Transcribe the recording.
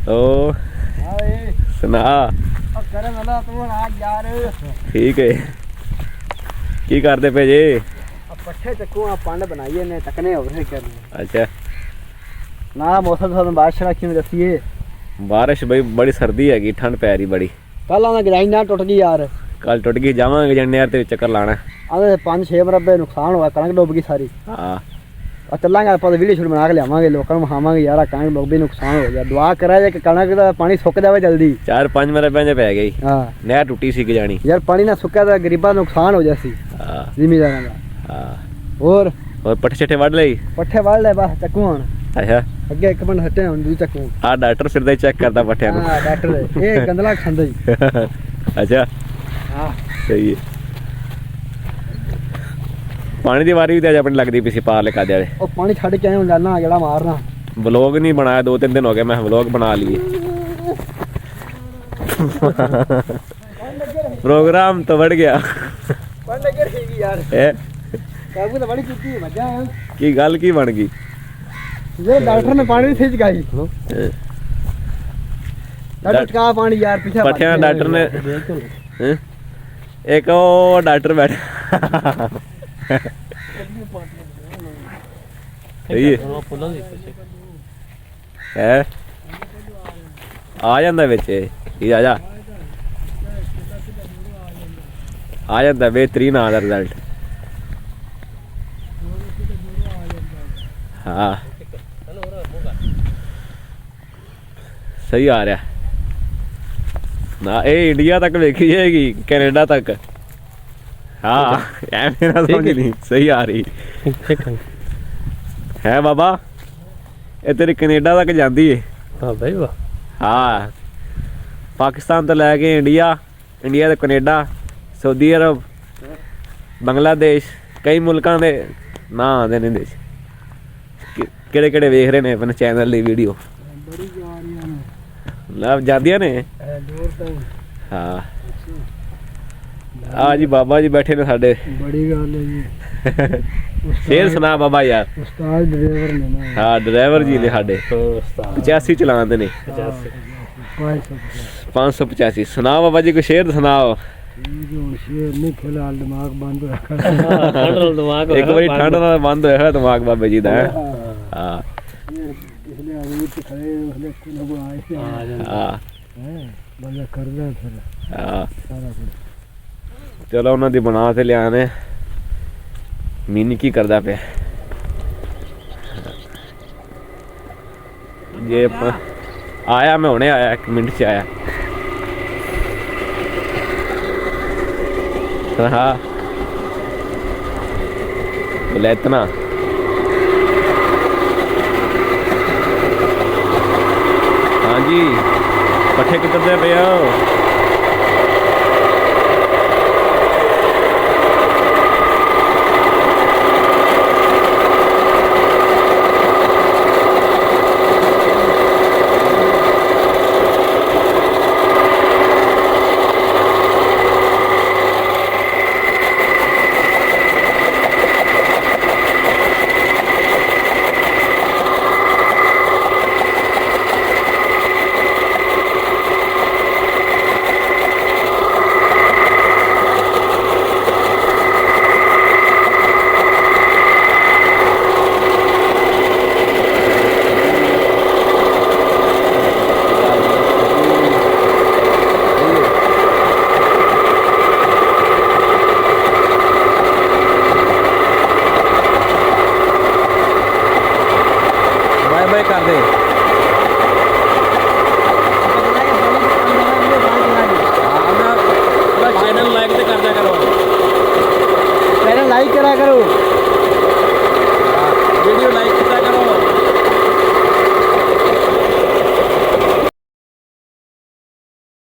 ओ सुना ठीक है की करते पे जे पट्ठे चक्कू पंड बनाइए ने तकने हो रहे करने। अच्छा ना मौसम थोड़ा बारिश रखी में दसिए बारिश भाई बड़ी सर्दी हैगी ठंड पै रही बड़ी कल आना ग्राइंड ना टुट गई यार कल टुट गई जावांगे जन्ने यार ते चक्कर लाना आंदे 5-6 मरबे नुकसान हुआ कणक डूब गई सारी। हां और चलांगे आप वीडियो शूट बना के लियावांगे लोगों को दिखावांगे यार कणक डूब भी नुकसान हो गया दुआ करा जे कि कणक दा पानी सुक जावे जल्दी 4-5 मरबे जे पै गई। हां नहर टूटी सी जानी यार पानी ना सुक्का दा गरीबां दा नुकसान हो जासी। हां जिमीदारां दा। हां और पट्ठे छठे वड़ लई पट्ठे वड़ ले बस चक्कू हन अच्छा अगे एक मिनट हटे हन दूई चक्कू आ डॉक्टर फिरदा चेक करदा पट्ठियां नु। हां डॉक्टर ए गंदला खंदा ही। अच्छा हां सही है पानी दी वारी भी ते अपनी लगदी पी सी पार ले कादे वाले ओ पानी छड़ के आए हुन जाना जेड़ा मारना व्लॉग नहीं बनाया 2-3 दिन हो गए मैं व्लॉग बना लिए प्रोग्राम तो बढ़ गया पंड लगे रहेगी यार है काबू तो बड़ी कीती मजा की गल की बन गई ये डॉक्टर ने पानी नहीं चकाई डॉक्टर का पानी यार पीछे पट्ठियां डॉक्टर ने हैं? एक ओ डॉक्टर बैठा सही है आ जांदा विच ये आ जा आ जांदा बेहतरीन आ दा रिजल्ट। हाँ सही आ रहा ना ये इंडिया तक देखी जाएगी कनाडा तक। हाँ मेरा समझ नहीं सही आ रही है बाबा ये तेरी कनाडा तक जाती है। हाँ भाई वाह हाँ पाकिस्तान तो लैके इंडिया इंडिया तो कनाडा सऊदी अरब बांग्लादेश कई मुल्कों के ना आते ने देश केड़े केड़े वेख रहे ने अपने चैनल की वीडियो लाभ जादियां ने। हाँ आ जी बाबा जी बैठे ने साडे बड़ी गल है जी शेर सुना बाबा यार उस्ताद ड्राइवर ने ना। हाँ ड्राइवर जी ने साडे 85 चलाते ने 585 सुनाओ बाबा जी को शेर सुनाओ। शेर नहीं फिलहाल दिमाग बंद एक बारी ठंड नाल बंद होया दिमाग बाबे जी दा। हाँ चलो उन्होंने दी बना ते लिया ने मीनी की करदा पे ये आया मैं हुणे आया 1 मिनट से आया। हाँ बोले इतना हाँ जी पट्ठे किधर दे पे आओ।